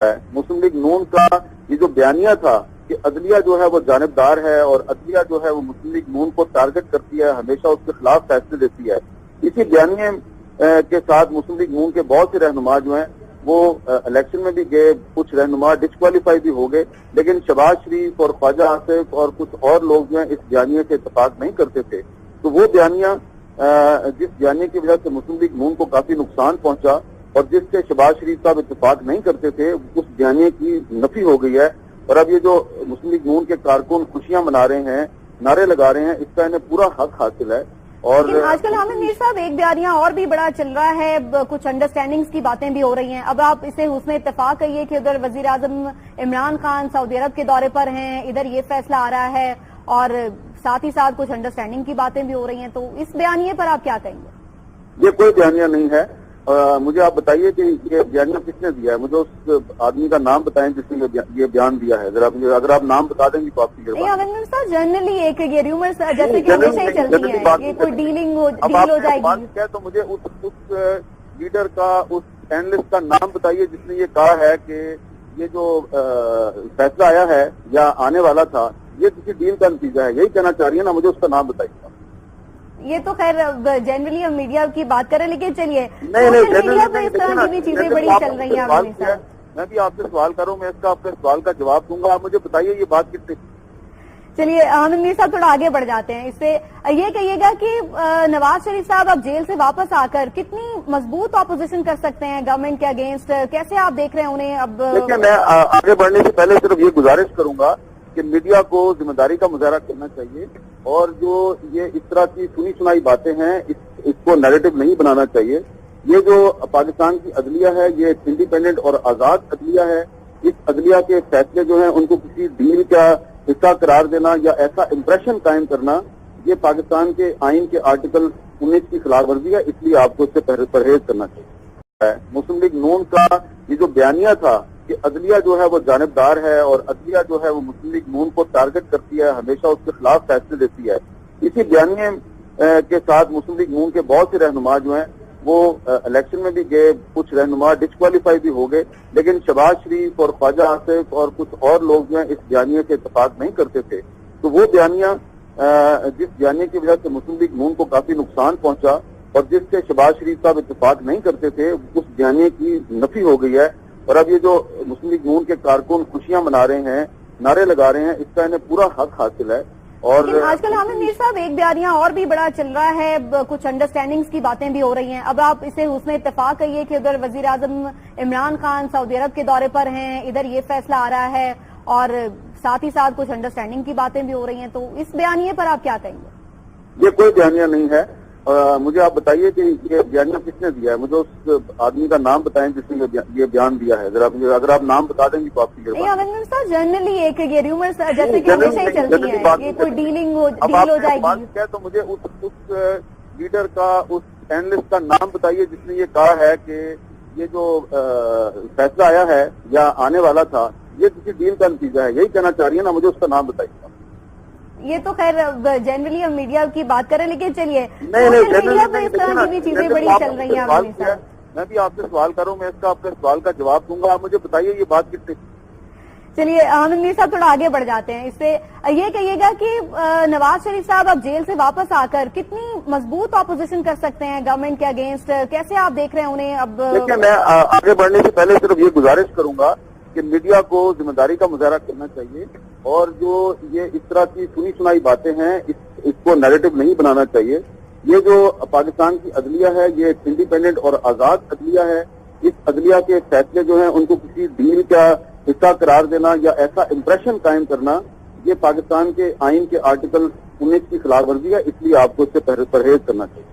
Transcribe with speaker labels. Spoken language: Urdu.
Speaker 1: مسلم لیگ نون کا یہ جو بیانیہ تھا کہ عدلیہ جو ہے وہ جانبدار ہے اور عدلیہ جو ہے وہ مسلم لیگ نون کو ٹارگٹ کرتی ہے، ہمیشہ اس کے خلاف فیصلے دیتی ہے، اسی بیانیے کے ساتھ مسلم لیگ نون کے بہت سے رہنما جو ہیں وہ الیکشن میں بھی گئے، کچھ رہنما ڈسکوالیفائی بھی ہو گئے، لیکن شہباز شریف اور خواجہ آصف اور کچھ اور لوگ جو ہیں اس بیانیے سے اتفاق نہیں کرتے تھے۔ تو وہ بیانیہ جس بیانیے کی وجہ سے مسلم لیگ نون کو کافی نقصان پہنچا اور جس سے شہباز شریف صاحب اتفاق نہیں کرتے تھے، اس بیانیے کی نفی ہو گئی ہے، اور اب یہ جو مسلم لیگ نون کے کارکن خوشیاں منا رہے ہیں، نعرے لگا رہے ہیں، اس کا انہیں پورا حق حاصل ہے۔ اور
Speaker 2: آج کل حامد میر صاحب ایک بیانیہ اور بھی بڑا چل رہا ہے، کچھ انڈرسٹینڈنگز کی باتیں بھی ہو رہی ہیں، اب آپ اسے حسن اتفاق کہیے کہ ادھر وزیر اعظم عمران خان سعودی عرب کے دورے پر ہیں، ادھر یہ فیصلہ آ رہا ہے اور ساتھ ہی ساتھ کچھ انڈرسٹینڈنگ کی باتیں بھی ہو رہی ہیں، تو اس بیانیے پر آپ کیا کہیں گے؟
Speaker 1: یہ کوئی بیانیہ نہیں ہے، مجھے آپ بتائیے کہ یہ بیانیہ کس نے دیا ہے، مجھے اس آدمی کا نام بتائیں جس نے یہ بیان دیا ہے، اگر آپ نام بتا دیں گے تو آپ کی
Speaker 2: جنرلی ایک یہ ریومرز جیسے کہ ہمیشہ ہی چلتی ہیں، یہ کوئی ڈیل ہو جائے گی،
Speaker 1: تو مجھے اس لیڈر کا، اس اینالسٹ کا نام بتائیے جس نے یہ کہا ہے کہ یہ جو فیصلہ آیا ہے یا آنے والا تھا یہ کسی ڈیل کا نتیجہ ہے، یہی کہنا چاہ رہی ہے نا، مجھے اس کا نام بتائیے۔
Speaker 2: یہ تو خیر جنرلی ہم میڈیا کی بات کریں، لیکن چلیے
Speaker 1: میڈیا
Speaker 2: پہ اس طرح کی بھی چیزیں بڑی چل رہی ہیں۔
Speaker 1: میں بھی آپ سے سوال کر رہا ہوں، میں اس کا آپ کے سوال کا جواب دوں گا، آپ مجھے بتائیے یہ بات کس سے۔
Speaker 2: چلیے حامد میر صاحب تھوڑا آگے بڑھ جاتے ہیں، اس سے یہ کہیے گا کہ نواز شریف صاحب اب جیل سے واپس آ کر کتنی مضبوط اپوزیشن کر سکتے ہیں گورنمنٹ کے اگینسٹ، کیسے آپ دیکھ رہے ہیں انہیں؟ اب
Speaker 1: دیکھیں، میں آگے بڑھنے سے پہلے صرف یہ گزارش کروں گا کہ میڈیا کو ذمہ داری کا مظاہرہ کرنا چاہیے، اور جو یہ اس طرح کی سنی سنائی باتیں ہیں اس کو نیریٹو نہیں بنانا چاہیے۔ یہ جو پاکستان کی عدلیہ ہے یہ انڈیپینڈنٹ اور آزاد عدلیہ ہے، اس عدلیہ کے فیصلے جو ہیں ان کو کسی ڈیل کا حصہ قرار دینا یا ایسا امپریشن قائم کرنا یہ پاکستان کے آئین کے آرٹیکل 19 کی خلاف ورزی ہے، اس لیے آپ کو اس سے پرہیز کرنا چاہیے۔ مسلم لیگ نون کا یہ جو بیانیہ تھا کہ عدلیہ جو ہے وہ جانبدار ہے اور عدلیہ جو ہے وہ مسلم لیگ نون کو ٹارگٹ کرتی ہے، ہمیشہ اس کے خلاف فیصلے دیتی ہے، اسی بیانیے کے ساتھ مسلم لیگ نون کے بہت سے رہنما جو ہیں وہ الیکشن میں بھی گئے، کچھ رہنما ڈسکوالیفائی بھی ہو گئے، لیکن شہباز شریف اور خواجہ آصف اور کچھ اور لوگ جو ہیں اس بیانیے سے اتفاق نہیں کرتے تھے۔ تو وہ بیانیہ جس بیانیے کی وجہ سے مسلم لیگ نون کو کافی نقصان پہنچا اور جس سے شہباز شریف صاحب اتفاق نہیں کرتے تھے، اس بیانیے کی نفی ہو گئی ہے، اور اب یہ جو مسلم لیگ نون کے کارکن خوشیاں منا رہے ہیں، نعرے لگا رہے ہیں، اس کا انہیں پورا حق حاصل ہے۔ اور
Speaker 2: آج کل حامد میر صاحب ایک بیانیہ اور بھی بڑا چل رہا ہے، کچھ انڈرسٹینڈنگز کی باتیں بھی ہو رہی ہیں، اب آپ اسے حسن اتفاق کہیے کہ ادھر وزیر اعظم عمران خان سعودی عرب کے دورے پر ہیں، ادھر یہ فیصلہ آ رہا ہے اور ساتھ ہی ساتھ کچھ انڈرسٹینڈنگ کی باتیں بھی ہو رہی ہیں، تو اس بیانیے پر آپ کیا کہیں گے؟
Speaker 1: یہ کوئی بیانیہ نہیں ہے، مجھے آپ بتائیے کہ یہ بیانیہ کس نے دیا ہے، مجھے اس آدمی کا نام بتائیں جس نے یہ بیان دیا ہے، اگر آپ نام بتا دیں گے تو آپ کی
Speaker 2: جنرلی ایک یہ ریومرز جیسے کہ ہمیشہ ہی چلتی ہیں، یہ کوئی ڈیل ہو جائے گی،
Speaker 1: تو مجھے اس لیڈر کا، اس اینالسٹ کا نام بتائیے جس نے یہ کہا ہے کہ یہ جو فیصلہ آیا ہے یا آنے والا تھا یہ کسی ڈیل کا نتیجہ ہے، یہی کہنا چاہ رہی ہے نا، مجھے اس کا نام بتائیے۔
Speaker 2: یہ تو خیر جنرلی ہم میڈیا کی بات کریں، لیکن چلیے میڈیا پہ اس طرح کی بھی چیزیں بڑی چل رہی ہیں۔
Speaker 1: میں بھی آپ سے سوال کر رہا ہوں، میں اس کا آپ کے سوال کا جواب دوں گا، آپ مجھے بتائیے یہ بات کس سے۔
Speaker 2: چلیے حامد میر صاحب تھوڑا آگے بڑھ جاتے ہیں، اس سے یہ کہیے گا کہ نواز شریف صاحب اب جیل سے واپس آ کر کتنی مضبوط اپوزیشن کر سکتے ہیں گورنمنٹ کے اگینسٹ، کیسے آپ دیکھ رہے ہیں انہیں؟ اب
Speaker 1: دیکھیں، میں آگے بڑھنے سے پہلے صرف یہ گزارش کروں گا کہ میڈیا کو ذمہ داری کا مظاہرہ کرنا چاہیے، اور جو یہ اس طرح کی سنی سنائی باتیں ہیں اس کو نیریٹو نہیں بنانا چاہیے۔ یہ جو پاکستان کی عدلیہ ہے یہ انڈیپینڈنٹ اور آزاد عدلیہ ہے، اس عدلیہ کے فیصلے جو ہیں ان کو کسی ڈیل کا حصہ قرار دینا یا ایسا امپریشن قائم کرنا یہ پاکستان کے آئین کے آرٹیکل 19 کی خلاف ورزی ہے، اس لیے آپ کو اس سے پرہیز کرنا چاہیے۔